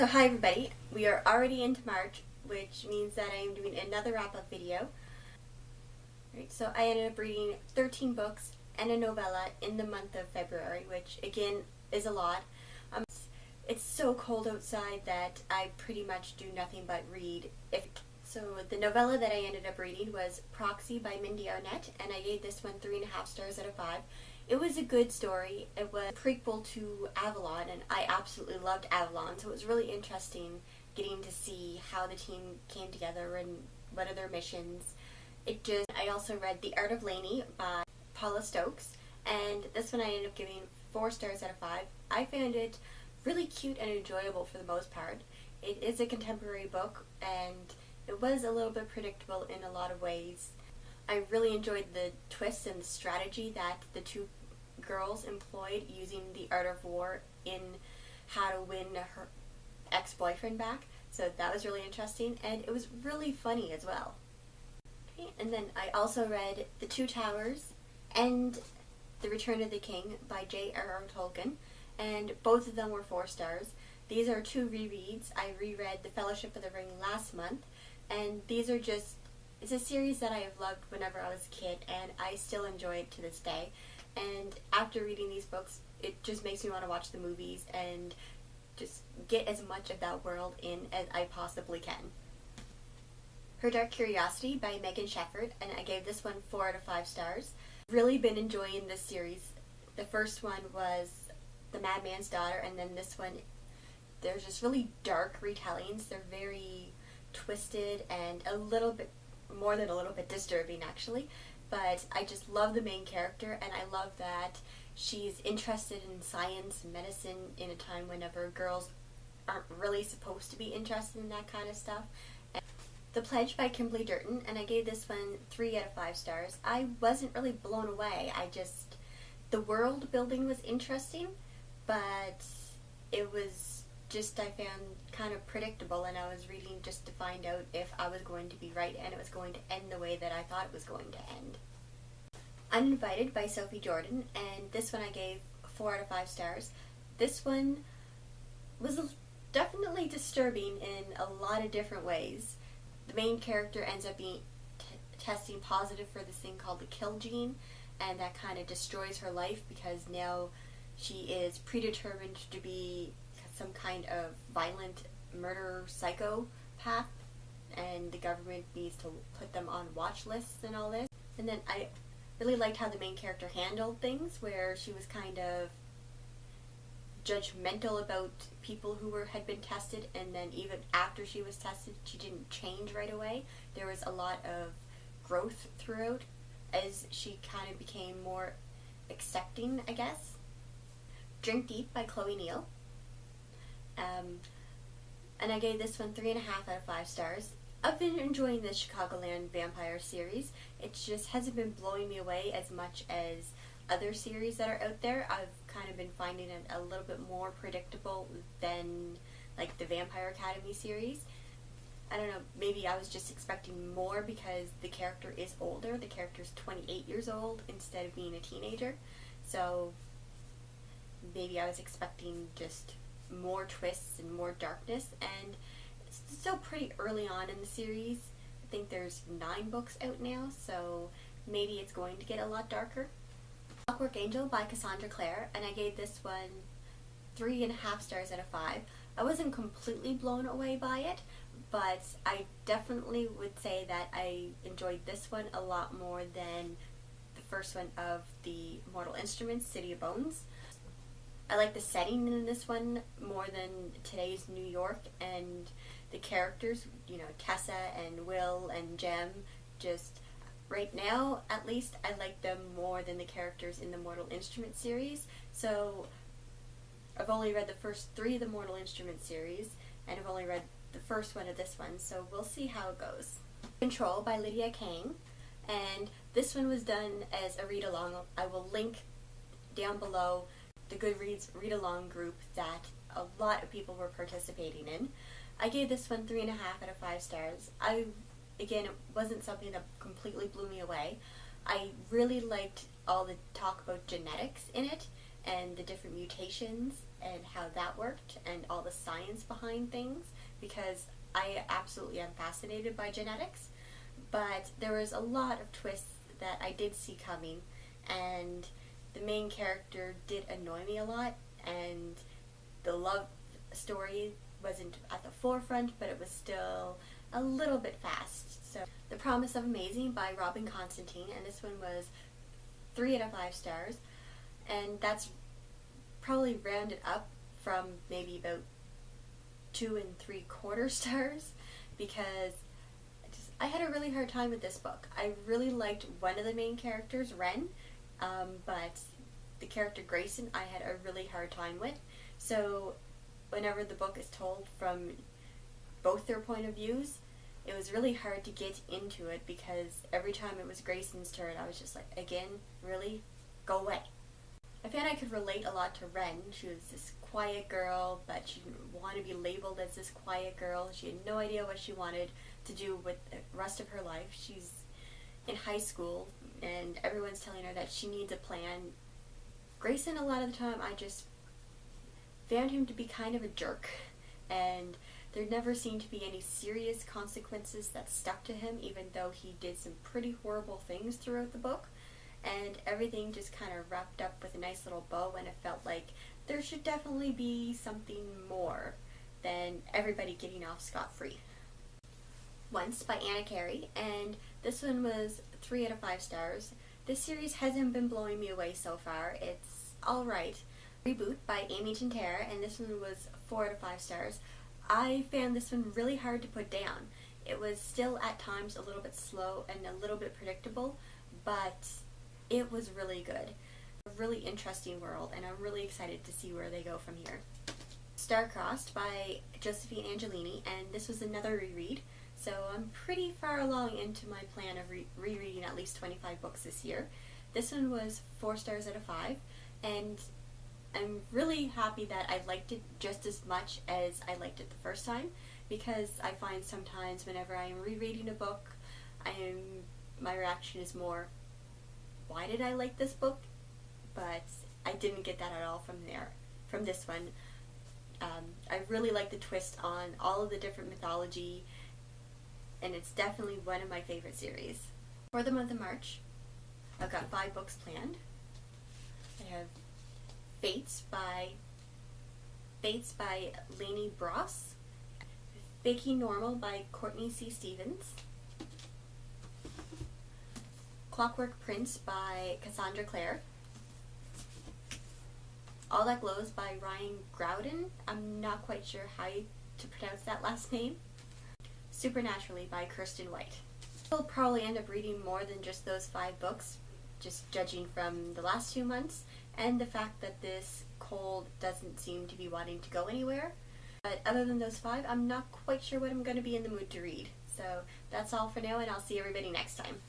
So hi everybody, we are already into March, which means that I am doing another wrap-up video. Right, so I ended up reading 13 books and a novella in the month of February, which again is a lot. It's so cold outside that I pretty much do nothing but read. So the novella that I ended up reading was Proxy by Mindee Arnett, and I gave this one 3.5 stars out of 5. It was a good story. It was a prequel to Avalon, and I absolutely loved Avalon, so it was really interesting getting to see how the team came together and what are their missions. I also read The Art of Lainey by Paula Stokes, and this one I ended up giving 4 stars out of 5. I found it really cute and enjoyable for the most part. It is a contemporary book, and it was a little bit predictable in a lot of ways. I really enjoyed the twist and the strategy that the two girls employed using the art of war in how to win her ex-boyfriend back. So that was really interesting, and it was really funny as well. Okay, and then I also read The Two Towers and The Return of the King by JRR Tolkien, and both of them were 4 stars. These are 2 rereads. I reread The Fellowship of the Ring last month, and it's a series that I have loved whenever I was a kid, and I still enjoy it to this day. And after reading these books, it just makes me want to watch the movies and just get as much of that world in as I possibly can. Her Dark Curiosity by Megan Shepherd, and I gave this one 4 out of 5 stars. Really been enjoying this series. The first one was The Madman's Daughter, and then this one, there's just really dark retellings. They're very twisted and a little bit, more than a little bit disturbing actually. But I just love the main character, and I love that she's interested in science and medicine in a time whenever girls aren't really supposed to be interested in that kind of stuff. And The Pledge by Kimberly Derting, and I gave this one 3 out of 5 stars. I wasn't really blown away. The world building was interesting, but it was just, I found kind of predictable, and I was reading just to find out if I was going to be right and it was going to end the way that I thought it was going to end. Uninvited by Sophie Jordan, and this one I gave 4 out of 5 stars. This one was definitely disturbing in a lot of different ways. The main character ends up being testing positive for this thing called the kill gene, and that kind of destroys her life because now she is predetermined to be some kind of violent murder psychopath, and the government needs to put them on watch lists and all this. And then I really liked how the main character handled things, where she was kind of judgmental about people who had been tested, and then even after she was tested, she didn't change right away. There was a lot of growth throughout as she kind of became more accepting, I guess. Drink Deep by Chloe Neill. And I gave this one 3.5 out of 5 stars. I've been enjoying the Chicagoland vampire series. It just hasn't been blowing me away as much as other series that are out there. I've kind of been finding it a little bit more predictable than like the Vampire Academy series. I don't know, maybe I was just expecting more because the character is older. The character's 28 years old instead of being a teenager. So maybe I was expecting just more twists and more darkness, and it's still pretty early on in the series. I think there's 9 books out now, so maybe it's going to get a lot darker. Clockwork Angel by Cassandra Clare, and I gave this one 3.5 stars out of 5. I wasn't completely blown away by it, but I definitely would say that I enjoyed this one a lot more than the first one of the Mortal Instruments, City of Bones. I like the setting in this one more than today's New York, and the characters, you know, Tessa and Will and Jem, just right now at least I like them more than the characters in the Mortal Instruments series. So I've only read the first 3 of the Mortal Instruments series, and I've only read the first one of this one, so we'll see how it goes. Control by Lydia Kang, and this one was done as a read-along. I will link down below the Goodreads read-along group that a lot of people were participating in. I gave this one 3.5 out of 5 stars. Again, it wasn't something that completely blew me away. I really liked all the talk about genetics in it, and the different mutations and how that worked and all the science behind things, because I absolutely am fascinated by genetics. But there was a lot of twists that I did see coming, and the main character did annoy me a lot, and the love story wasn't at the forefront, but it was still a little bit fast. So The Promise of Amazing by Constantine, and this one was 3 out of 5 stars, and that's probably rounded up from maybe about 2 3/4 stars, because I had a really hard time with this book. I really liked one of the main characters, Ren, but the character Grayson I had a really hard time with. So whenever the book is told from both their point of views, it was really hard to get into it, because every time it was Grayson's turn, I was just like, again, really? Go away. I found I could relate a lot to Ren. She was this quiet girl, but she didn't want to be labeled as this quiet girl. She had no idea what she wanted to do with the rest of her life. She's in high school, and everyone's telling her that she needs a plan. Grayson, a lot of the time, I just found him to be kind of a jerk, and there never seemed to be any serious consequences that stuck to him, even though he did some pretty horrible things throughout the book. And everything just kind of wrapped up with a nice little bow, and it felt like there should definitely be something more than everybody getting off scot-free. Once by Carey, and this one was 3 out of 5 stars. This series hasn't been blowing me away so far. It's alright. Reboot by Tintera, and this one was 4 out of 5 stars. I found this one really hard to put down. It was still at times a little bit slow and a little bit predictable, but it was really good. A really interesting world, and I'm really excited to see where they go from here. Starcrossed by Josephine and Angelini, and this was another reread, so I'm pretty far along into my plan of rereading at least 25 books this year. This one was 4 stars out of 5, and I'm really happy that I liked it just as much as I liked it the first time, because I find sometimes whenever I'm rereading a book, my reaction is more, why did I like this book? But I didn't get that at all from this one. I really like the twist on all of the different mythology, and it's definitely one of my favorite series. For the month of March, I've got 5 books planned. I have Fates by Lainey, Faking Normal by Courtney C. Stevens, Clockwork Prince by Cassandra, Clare, All That Glows by Graudin. I'm not quite sure how to pronounce that last name. Supernaturally by Kirsten White. I'll probably end up reading more than just those 5 books, just judging from the last 2 months and the fact that this cold doesn't seem to be wanting to go anywhere. But other than those 5, I'm not quite sure what I'm going to be in the mood to read. So that's all for now, and I'll see everybody next time.